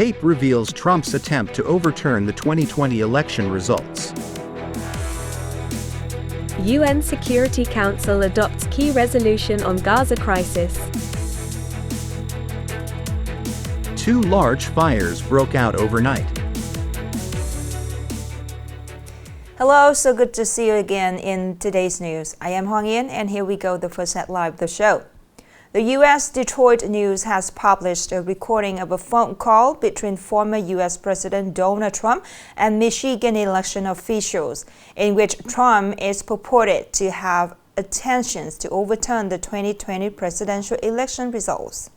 tape reveals Trump's attempt to overturn the 2020 election results. UN Security Council adopts key resolution on Gaza crisis. 2 large fires broke out overnight. Hello, so good to see you again in today's news. I am Hong Yin, and here we go, the first headline of the show. The U.S. Detroit News has published a recording of a phone call between former U.S. President Donald Trump and Michigan election officials, in which Trump is purported to have intentions to overturn the 2020 presidential election results.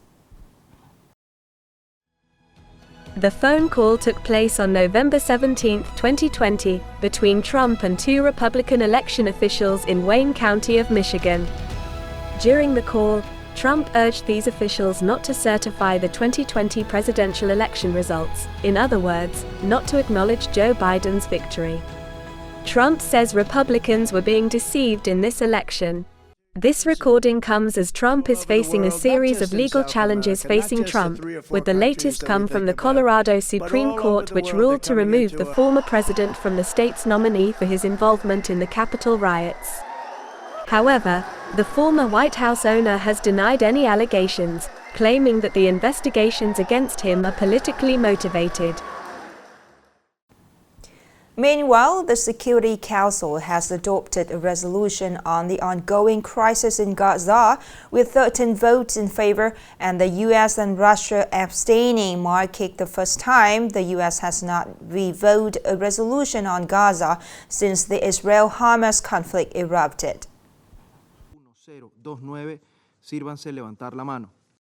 The phone call took place on November 17, 2020, between Trump and 2 Republican election officials in Wayne County of Michigan. During the call, Trump urged these officials not to certify the 2020 presidential election results, in other words, not to acknowledge Joe Biden's victory. Trump says Republicans were being deceived in this election. This recording comes as Trump is facing a series of legal challenges facing Trump, with the latest come from the Colorado Supreme Court, which ruled to remove the former president from the state's nominee for his involvement in the Capitol riots. However, the former White House owner has denied any allegations, claiming that the investigations against him are politically motivated. Meanwhile, the Security Council has adopted a resolution on the ongoing crisis in Gaza, with 13 votes in favor and the U.S. and Russia abstaining, marking the first time the U.S. has not vetoed a resolution on Gaza since the Israel-Hamas conflict erupted.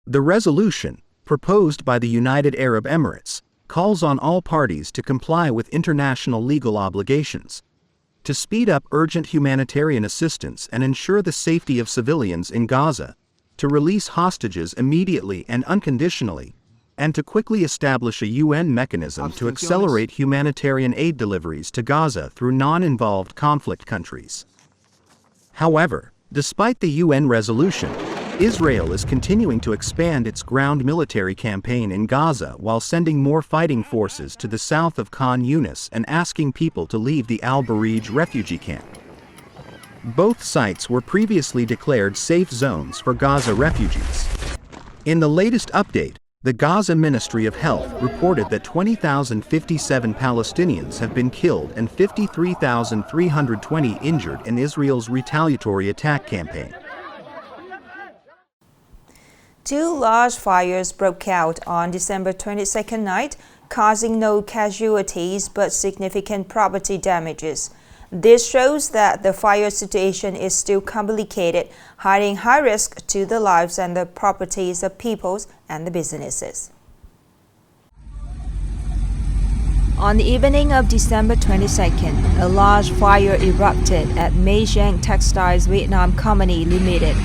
The resolution, proposed by the United Arab Emirates, calls on all parties to comply with international legal obligations, to speed up urgent humanitarian assistance and ensure the safety of civilians in Gaza, to release hostages immediately and unconditionally, and to quickly establish a UN mechanism to accelerate humanitarian aid deliveries to Gaza through non-involved conflict countries. However, despite the UN resolution, Israel is continuing to expand its ground military campaign in Gaza while sending more fighting forces to the south of Khan Yunis and asking people to leave the Al-Barij refugee camp. Both sites were previously declared safe zones for Gaza refugees. In the latest update, the Gaza Ministry of Health reported that 20,057 Palestinians have been killed and 53,320 injured in Israel's retaliatory attack campaign. 2 large fires broke out on December 22nd night, causing no casualties but significant property damages. This shows that the fire situation is still complicated, hiding high risk to the lives and the properties of peoples and the businesses. On the evening of December 22nd, a large fire erupted at Mai Giang Textiles Vietnam Company Limited,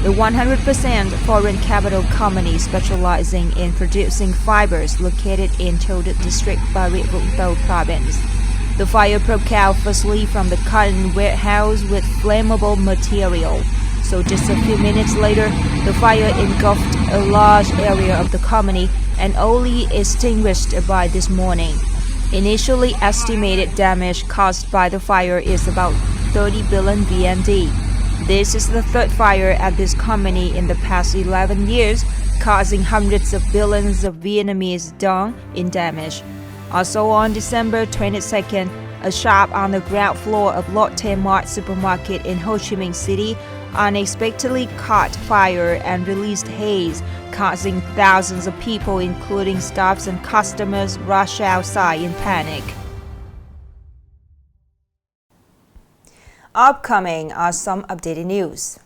the 100% foreign capital company specializing in producing fibers located in Châu Đốc District, Bà Rịa Vũng Tàu Province. The fire broke out firstly from the cotton warehouse with flammable material. So just a few minutes later, the fire engulfed a large area of the company and only extinguished by this morning. Initially estimated damage caused by the fire is about 30 billion VND. This is the 3rd fire at this company in the past 11 years, causing hundreds of billions of Vietnamese dong in damage. Also on December 22nd, a shop on the ground floor of Lotte Mart supermarket in Ho Chi Minh City unexpectedly caught fire and released haze, causing thousands of people, including staffs and customers, rush outside in panic. Upcoming are some updated news.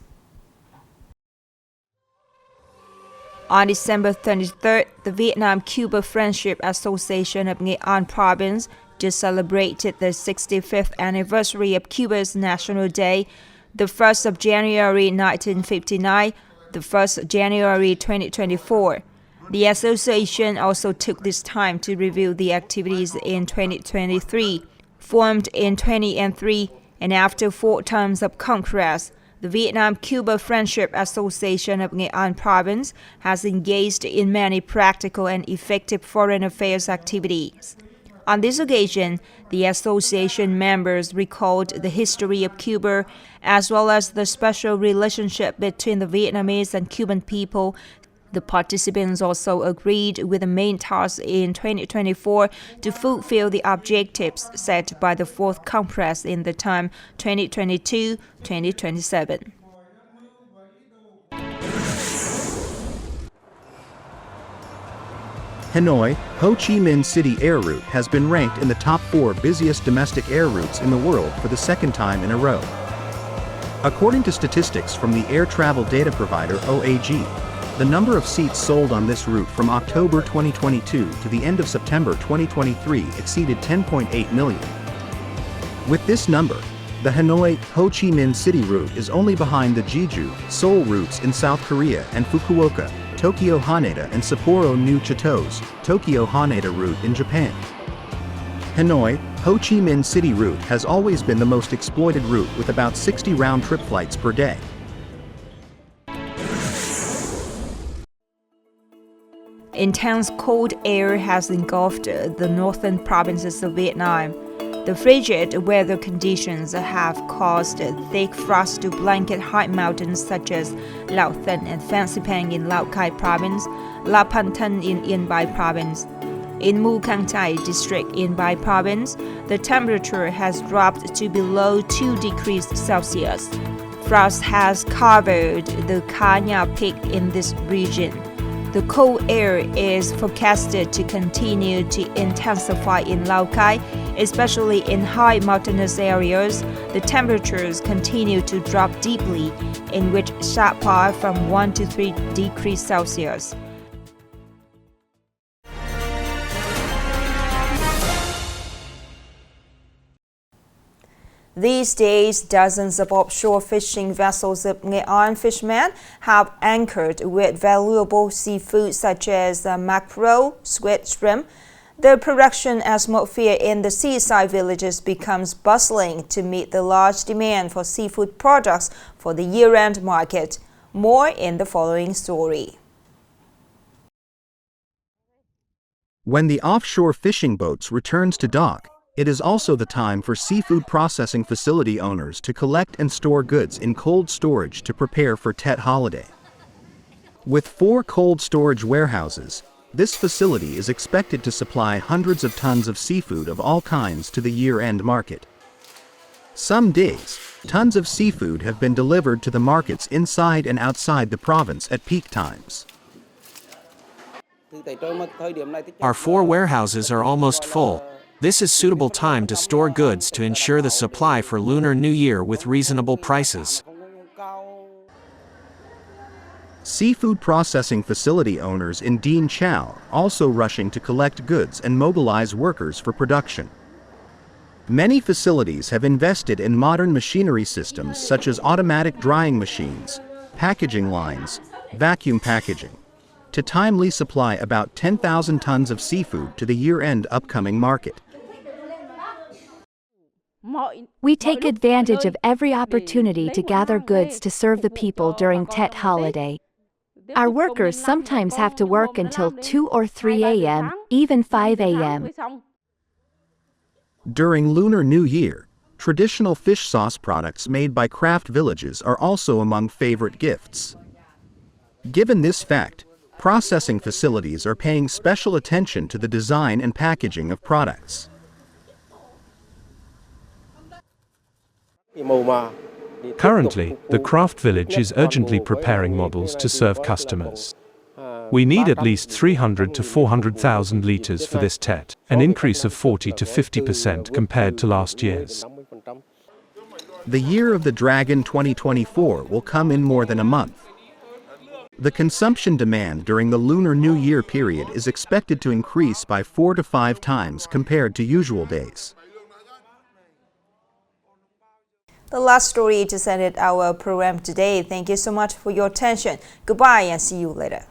On December 23rd, the Vietnam-Cuba Friendship Association of Nghệ An Province just celebrated the 65th anniversary of Cuba's National Day, the 1st of January 1959, the 1st of January 2024. The association also took this time to review the activities in 2023. Formed in 2003, and after 4 terms of Congress, The Vietnam-Cuba Friendship Association of Nghệ An Province has engaged in many practical and effective foreign affairs activities. On this occasion, the association members recalled the history of Cuba as well as the special relationship between the Vietnamese and Cuban people. The participants also agreed with the main task in 2024 to fulfill the objectives set by the Fourth Congress in the time 2022-2027. Hanoi, Ho Chi Minh City air route has been ranked in the top 4 busiest domestic air routes in the world for the second time in a row. According to statistics from the air travel data provider OAG, the number of seats sold on this route from October 2022 to the end of September 2023 exceeded 10.8 million. With this number, the Hanoi, Ho Chi Minh City route is only behind the Jeju, Seoul routes in South Korea and Fukuoka, Tokyo Haneda and Sapporo New Chitose, Tokyo Haneda route in Japan. Hanoi, Ho Chi Minh City route has always been the most exploited route with about 60 round-trip flights per day. Intense cold air has engulfed the northern provinces of Vietnam. The frigid weather conditions have caused thick frost to blanket high mountains such as Lao Than and Phan Xipang in Lao Cai Province, La Pan Thân in Yên Bai Province. In Mu Cang Chai District in Bai Province, the temperature has dropped to below 2 degrees Celsius. Frost has covered the Ca Nha Peak in this region. The cold air is forecasted to continue to intensify in Lao Cai, especially in high mountainous areas. The temperatures continue to drop deeply, in which sharp are from 1 to 3 degrees Celsius. These days, dozens of offshore fishing vessels of Nghệ An fishermen have anchored with valuable seafood such as mackerel, squid, shrimp. The production atmosphere in the seaside villages becomes bustling to meet the large demand for seafood products for the year-end market. More in the following story. When the offshore fishing boats returns to dock, it is also the time for seafood processing facility owners to collect and store goods in cold storage to prepare for Tet holiday. With 4 cold storage warehouses, this facility is expected to supply hundreds of tons of seafood of all kinds to the year-end market. Some days, tons of seafood have been delivered to the markets inside and outside the province at peak times. Our 4 warehouses are almost full. This is suitable time to store goods to ensure the supply for Lunar New Year with reasonable prices. Seafood processing facility owners in Dien Chau are also rushing to collect goods and mobilize workers for production. Many facilities have invested in modern machinery systems such as automatic drying machines, packaging lines, vacuum packaging, to timely supply about 10,000 tons of seafood to the year-end upcoming market. We take advantage of every opportunity to gather goods to serve the people during Tet holiday. Our workers sometimes have to work until 2 or 3 a.m., even 5 a.m. During Lunar New Year, traditional fish sauce products made by craft villages are also among favorite gifts. Given this fact, processing facilities are paying special attention to the design and packaging of products. Currently, the craft village is urgently preparing models to serve customers. We need at least 300 to 400,000 liters for this Tet, an increase of 40 to 50% compared to last year's. The Year of the Dragon 2024 will come in more than a month. The consumption demand during the Lunar New Year period is expected to increase by 4 to 5 times compared to usual days. The last story just ended our program today. Thank you so much for your attention. Goodbye and see you later.